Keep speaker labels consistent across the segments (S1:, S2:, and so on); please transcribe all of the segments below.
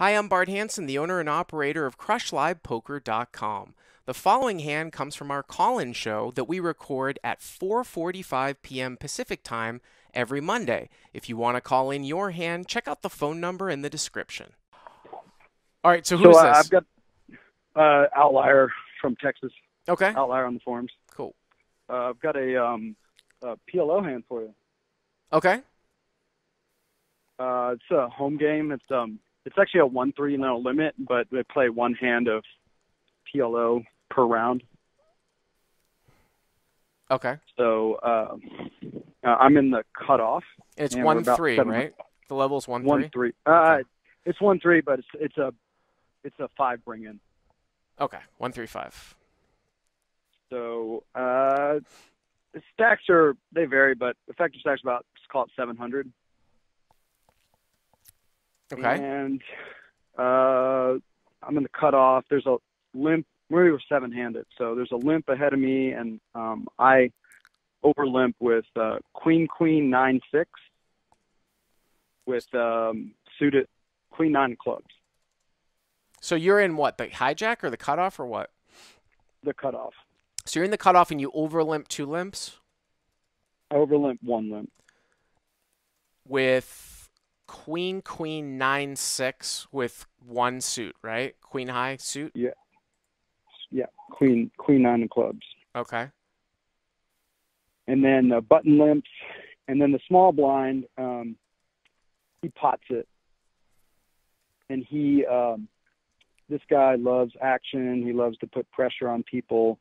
S1: Hi, I'm Bart Hanson, the owner and operator of CrushLivePoker.com. The following hand comes from our call-in show that we record at 4:45 p.m. Pacific Time every Monday. If you want to call in your hand, check out the phone number in the description. All right, so who is this?
S2: I've got Outlier from Texas.
S1: Okay.
S2: Outlier on the forums.
S1: Cool.
S2: I've got a PLO hand for you.
S1: Okay.
S2: It's a home game. It's actually a 1-3 no limit, but they play one hand of PLO per round.
S1: Okay.
S2: So I'm in the cutoff.
S1: It's 1-3, right? The level's 1-3.
S2: 1-3.
S1: Okay.
S2: It's 1-3, but it's a 5 bring in.
S1: Okay. 1-3-5.
S2: So the stacks they vary, but effective stacks about, let's call it 700.
S1: Okay.
S2: And I'm in the cutoff. There's a limp. We were 7-handed, so there's a limp ahead of me, and I over limp with Queen 9-6 with suited Queen 9 clubs.
S1: So you're in what, the hijack or the cutoff or what?
S2: The cutoff.
S1: So you're in the cutoff and you over limp 2 limps?
S2: I over limp 1 limp.
S1: With Queen 9-6 with 1 suit, right? Queen high suit?
S2: Yeah. Yeah. Queen 9 of clubs.
S1: Okay.
S2: And then button limps, and then the small blind, he pots it. And this guy loves action. He loves to put pressure on people,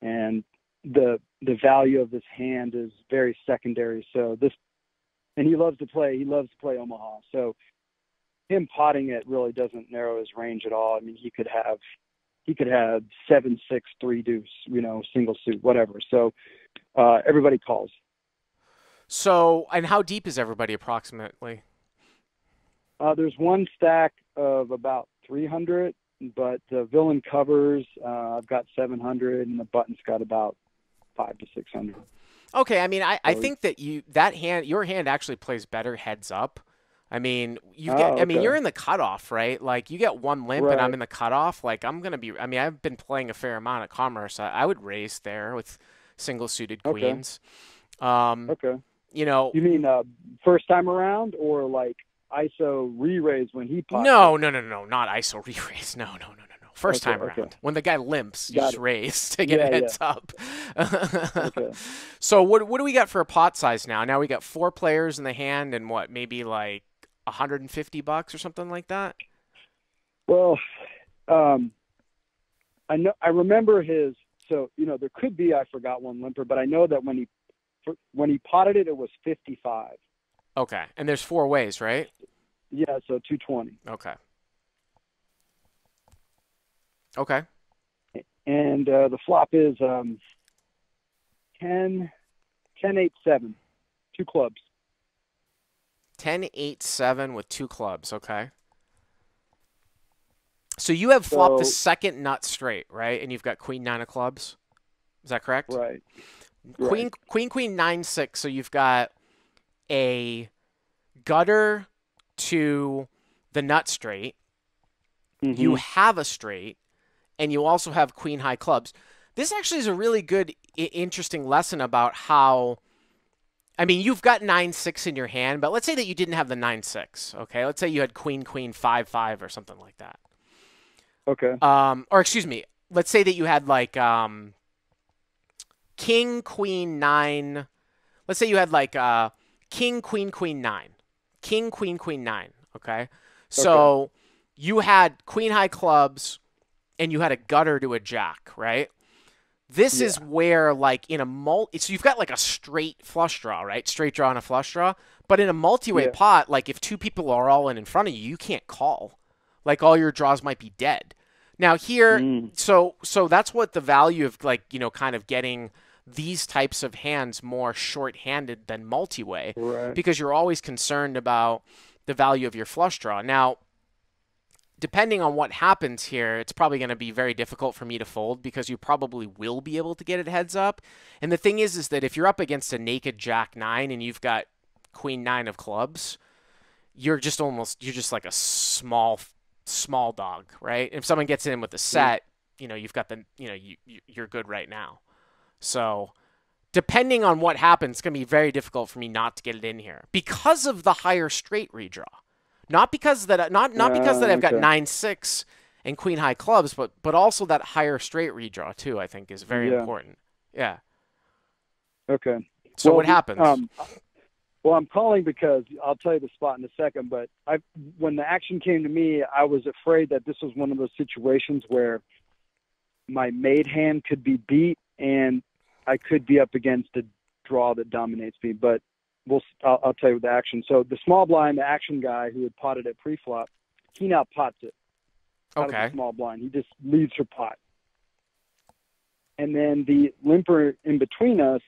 S2: and the value of this hand is very secondary. So and he loves to play Omaha. So him potting it really doesn't narrow his range at all. I mean, he could have 7-6 3 deuce, single suit, whatever. So everybody calls.
S1: So, and how deep is everybody approximately?
S2: There's one stack of about 300, but the villain covers, I've got 700, and the button's got about 500 to 600.
S1: Okay, I mean, I think that your hand actually plays better heads up. I mean, you're in the cutoff, right? Like, you get 1 limp,
S2: right.
S1: And I'm in the cutoff. Like, I've been playing a fair amount of commerce. I would raise there with single suited queens.
S2: Okay.
S1: You
S2: mean first time around, or like ISO re-raise when he pops?
S1: No, not ISO re-raise. No. First time around.
S2: Okay.
S1: When the guy limps, you just raise to get a heads up.
S2: Okay.
S1: So what do we got for a pot size now? Now we got 4 players in the hand and what, maybe like $150 or something like that?
S2: Well, I remember his, so, there could be, I forgot 1 limper, but I know that when he potted it, it was 55.
S1: Okay. And there's 4 ways, right?
S2: Yeah, so 220.
S1: Okay. Okay.
S2: And the flop is 10-8-7, 2 clubs.
S1: 10-8-7 with 2 clubs. Okay. So you have flopped the second nut straight, right? And you've got Queen 9 of clubs. Is that correct?
S2: Right.
S1: Queen 9-6. So you've got a gutter to the nut straight.
S2: Mm-hmm.
S1: You have a straight. And you also have Queen high clubs. This actually is a really good, interesting lesson about how, I mean, you've got 9-6 in your hand, but let's say that you didn't have the 9-6, okay? Let's say you had Queen 5-5 or something like that.
S2: Okay.
S1: Or excuse me, let's say that you had like King Queen 9. Let's say you had like King Queen 9. King Queen 9, okay? So you had Queen high clubs, and you had a gutter to a jack, right? This is where, like, in a so you've got like a straight flush draw, right? Straight draw and a flush draw. But in a multi-way pot, like, if 2 people are all in front of you, you can't call. Like, all your draws might be dead. Now here, so that's what the value of, like, kind of getting these types of hands more short-handed than multi-way.
S2: Right.
S1: Because you're always concerned about the value of your flush draw. Now, depending on what happens here, it's probably going to be very difficult for me to fold because you probably will be able to get it heads up. And the thing is that if you're up against a naked Jack 9 and you've got Queen 9 of clubs, you're just like a small small dog, right? If someone gets in with the set, you've got you're good right now. So depending on what happens, it's going to be very difficult for me not to get it in here because of the higher straight redraw. Not because that I've got
S2: Okay.
S1: 9-6 and queen high clubs, but also that higher straight redraw too, I think is very important. Yeah.
S2: Okay.
S1: So
S2: Well,
S1: what happens?
S2: Well, I'm calling because I'll tell you the spot in a second, but when the action came to me, I was afraid that this was one of those situations where my made hand could be beat and I could be up against a draw that dominates me, but I'll tell you the action. So the small blind, the action guy who had potted at pre-flop, he now pots it out of the small blind. He just leaves her pot. And then the limper in between us,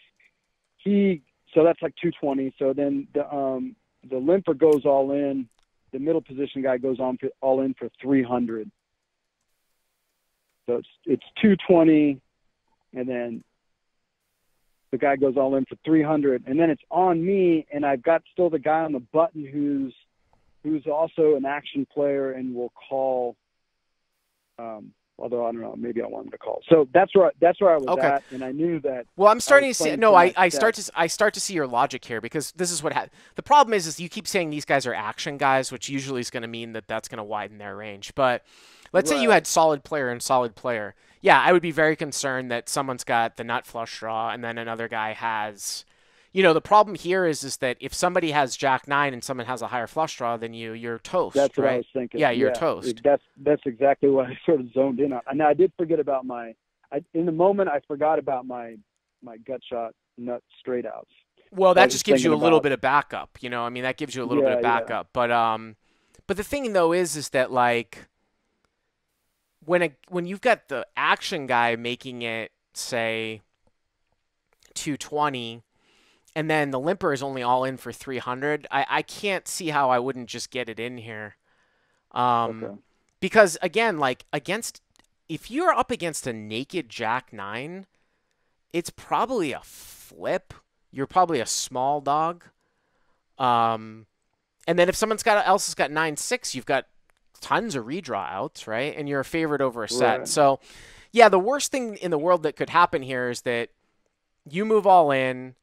S2: so that's like 220. So then the limper goes all in. The middle position guy goes all in for 300. So it's 220, and then the guy goes all in for 300, and then it's on me, and I've got still the guy on the button who's also an action player and will call. Although I don't know, maybe I want him to call. So that's where I was at, and I knew that.
S1: Well, I'm starting to see. No, I start to see your logic here because this is what the problem is you keep saying these guys are action guys, which usually is going to mean that that's going to widen their range. But let's say you had solid player and solid player. Yeah, I would be very concerned that someone's got the nut flush draw and then another guy has. The problem here is that if somebody has Jack 9 and someone has a higher flush draw than you're toast.
S2: That's
S1: right?
S2: what I was thinking.
S1: Yeah, you're toast.
S2: That's exactly what I sort of zoned in on. And I did forget about in the moment I forgot about my gut shot nut straight outs.
S1: Well, that just gives you a little bit of backup. That gives you a little bit of backup. Yeah. But the thing though is that like when you've got the action guy making it say 220. And then the limper is only all in for 300. I can't see how I wouldn't just get it in here. Because, again, like, if you're up against a naked Jack 9, it's probably a flip. You're probably a small dog. And then if someone else has got 9-6, you've got tons of redraw outs, right? And you're a favorite over a set. Right. So, yeah, the worst thing in the world that could happen here is that you move all in,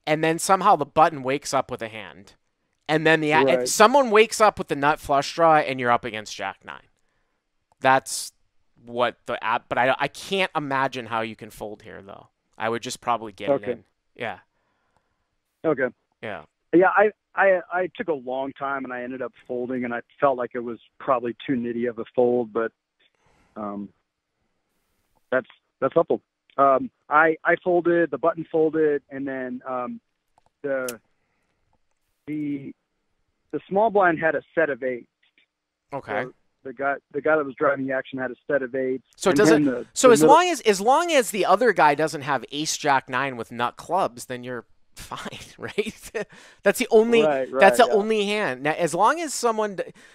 S1: and then somehow the button wakes up with a hand. And then someone wakes up with the nut flush draw, and you're up against Jack 9. That's what but I can't imagine how you can fold here, though. I would just probably get it in. Yeah.
S2: Okay.
S1: Yeah.
S2: Yeah, I took a long time, and I ended up folding, and I felt like it was probably too nitty of a fold, but that's helpful. I folded, the button folded, and then the small blind had a set of 8.
S1: Okay.
S2: So the guy that was driving the action had a set of 8.
S1: So it doesn't. As long as the other guy doesn't have Ace Jack 9 with nut clubs, then you're fine, right? That's the only. That's the only hand. Now, as long as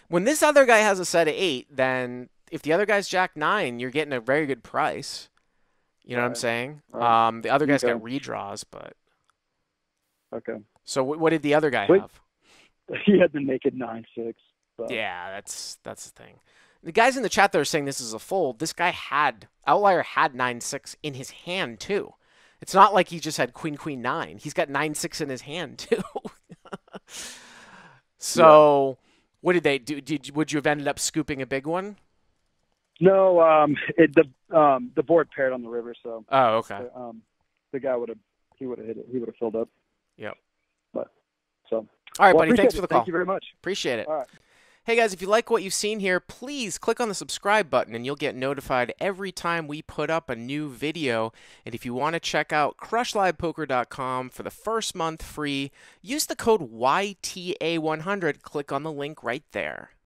S1: when this other guy has a set of 8, then if the other guy's Jack 9, you're getting a very good price. You know what I'm saying? Right. The other guy's got redraws, but.
S2: Okay.
S1: So what did the other guy have?
S2: He had the naked 9-6. So.
S1: Yeah, that's the thing. The guys in the chat that are saying this is a fold. This guy Outlier had 9-6 in his hand too. It's not like he just had Queen 9. He's got 9-6 in his hand too. So, what did they do? Would you have ended up scooping a big one?
S2: No, the board paired on the river, so.
S1: Oh, okay.
S2: The guy would have hit it. He would have filled up.
S1: Yep.
S2: But so.
S1: All right, buddy. Thanks for the call.
S2: Thank you very much.
S1: Appreciate it.
S2: All right.
S1: Hey guys, if you like what you've seen here, please click on the subscribe button and you'll get notified every time we put up a new video. And if you want to check out crushlivepoker.com for the first month free, use the code YTA100. Click on the link right there.